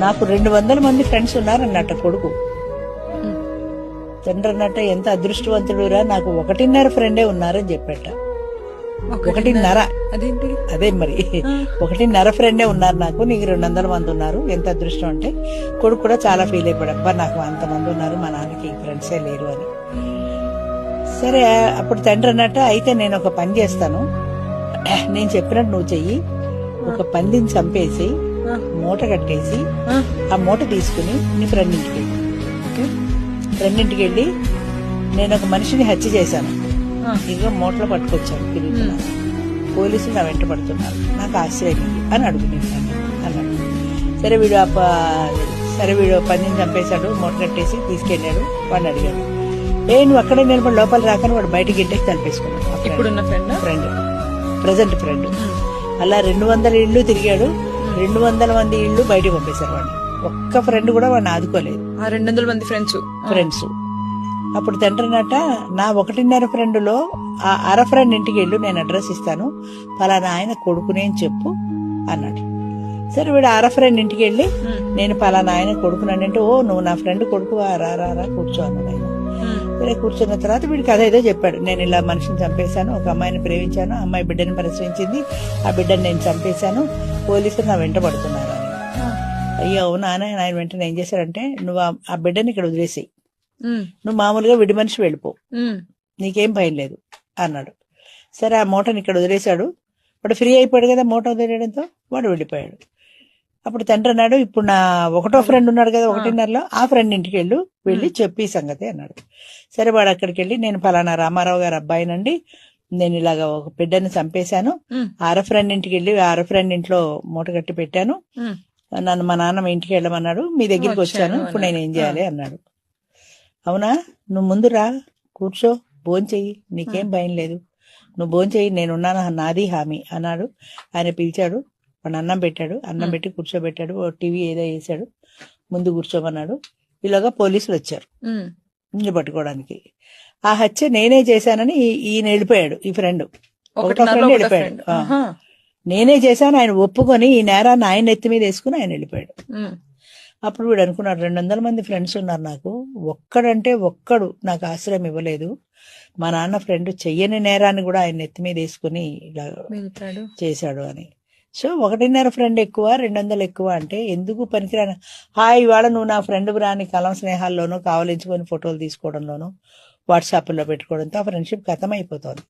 నాకు 200 మంది ఫ్రెండ్స్ ఉన్నారన్నట్ట కొడుకు. తండ్రి అన్నట్ట ఎంత అదృష్టవంతుడురా, నాకు 1.5 ఫ్రెండే ఉన్నారని చెప్పట. 1.5 అదేంటి? అదే మరి 1.5 ఫ్రెండే ఉన్నారు నాకు, నీకు 200 మంది ఉన్నారు, ఎంత అదృష్టం అంటే. కొడుకు కూడా చాలా ఫీల్ అయిపోయాడు, అబ్బా నాకు అంతమంది ఉన్నారు, మా నాన్నకి ఫ్రెండ్సే లేరు అని. సరే అప్పుడు తండ్రి అన్నట్ట, అయితే నేను ఒక పని చేస్తాను, నేను చెప్పినట్టు నువ్వు చెయ్యి, ఒక పందిని చంపేసి మూట కట్టేసి ఆ మూట తీసుకుని నీ ఫ్రెండ్ ఇంటికి వెళ్ళి నేను ఒక మనిషిని హత్య చేశాను, ఇదిగో మూటలో పట్టుకొచ్చాను, తిరుగుతున్నాను, పోలీసులు నా వెంట పడుతున్నారు, నాకు ఆశ్చర్యం అని అడుగుతున్నాను అన్నాడు. సరే వీడు పందిని చంపేశాడు, మూట కట్టేసి తీసుకెళ్లాడు. వాడిని అడిగాడు, నువ్వు అక్కడే నిలబడి లోపల రాకని వాడు బయటకి ఇంటికి తలిపేసుకున్నాడు. Friend, present friend. అలా 200 ఇళ్ళు తిరిగాడు, 200 మంది ఇళ్ళు బయటకు పంపేశారు వాడిని. ఒక్క ఫ్రెండ్ కూడా వాడిని ఆదుకోలేదు. 200 మంది ఫ్రెండ్స్. అప్పుడు తండ్రినట, నా 1.5 ఫ్రెండ్ లో ఆ అర ఫ్రెండ్ ఇంటికి వెళ్ళు, నేను అడ్రస్ ఇస్తాను, పలానా ఆయన కొడుకునే అని చెప్పు అన్నాడు. సరే వీడు అర ఫ్రెండ్ ఇంటికి వెళ్ళి నేను పలానా ఆయన కొడుకునంటే, ఓ నువ్వు నా ఫ్రెండ్ కొడుకు, రా కూర్చో అన్నాడు ఆయన. సరే కూర్చున్న తర్వాత వీడికి కథ ఏదో చెప్పాడు, నేను ఇలా మనిషిని చంపేశాను, ఒక అమ్మాయిని ప్రేమించాను, అమ్మాయి బిడ్డని ప్రసవించింది, ఆ బిడ్డని నేను చంపేశాను, పోలీసులు నా వెంట పడుతున్నారు అని. అయ్యో అవునా అని ఆయన వెంటనే ఏం చేశాడంటే, నువ్వు ఆ బిడ్డని ఇక్కడ వదిలేసి నువ్వు మామూలుగా విడి మనిషి వెళ్ళిపో, నీకేం భయం లేదు అన్నాడు. సరే ఆ మూటని ఇక్కడ వదిలేశాడు. వాడు ఫ్రీ అయిపోయాడు కదా మూట వదిలేయడంతో, వాడు వెళ్ళిపోయాడు. అప్పుడు తండ్రి అన్నాడు, ఇప్పుడు నా 1వ ఫ్రెండ్ ఉన్నాడు కదా 1.5లో, ఆ ఫ్రెండ్ ఇంటికి వెళ్ళి చెప్పి సంగతి అన్నాడు. సరే వాడు అక్కడికి వెళ్ళి, నేను పలానా రామారావు గారు అబ్బాయినండి, నేను ఇలాగ ఒక బిడ్డని చంపేశాను, అర ఫ్రెండ్ ఇంటికి వెళ్ళి అర ఫ్రెండ్ ఇంట్లో మూట కట్టి పెట్టాను, నన్ను మా నాన్న ఇంటికి వెళ్ళమన్నాడు, మీ దగ్గరికి వచ్చాను, ఇప్పుడు నేను ఏం చేయాలి అన్నాడు. అవునా, నువ్వు ముందు రా, కూర్చో, భోంచెయ్యి, నీకేం భయం లేదు, నువ్వు భోంచెయ్యి, నేనున్నాను, నాది హామీ అన్నాడు. ఆయన పిలిచాడు, వాడు అన్నం పెట్టాడు, అన్నం పెట్టి కూర్చోబెట్టాడు, టీవీ ఏదో వేసాడు, ముందు కూర్చోమన్నాడు. ఇలాగా పోలీసులు వచ్చారు ఇల్లు పట్టుకోవడానికి. ఆ హత్య నేనే చేశానని ఈయన వెళ్ళిపోయాడు, ఈ ఫ్రెండ్ 1వ ఫ్రెండ్ వెళ్ళిపోయాడు. నేనే చేశాను ఆయన ఒప్పుకొని ఈ నేరాన్ని ఆయన ఎత్తి మీద వేసుకుని ఆయన వెళ్ళిపోయాడు. అప్పుడు వీడు అనుకున్నాడు, 200 మంది ఫ్రెండ్స్ ఉన్నారు నాకు, ఒక్కడు నాకు ఆశ్రయం ఇవ్వలేదు, మా నాన్న ఫ్రెండ్ చెయ్యని నేరాన్ని కూడా ఆయన ఎత్తి మీద వేసుకుని ఇలా చేశాడు అని. సో 1.5 ఫ్రెండ్ ఎక్కువ, 200 ఎక్కువ అంటే ఎందుకు పనికిరాను. ఇవాళ నువ్వు నా ఫ్రెండ్ రాని కలం స్నేహాల్లోనూ కావలించుకొని ఫోటోలు తీసుకోవడంలోనూ వాట్సాప్లో పెట్టుకోవడంతో ఆ ఫ్రెండ్షిప్ ఖతం అయిపోతుంది.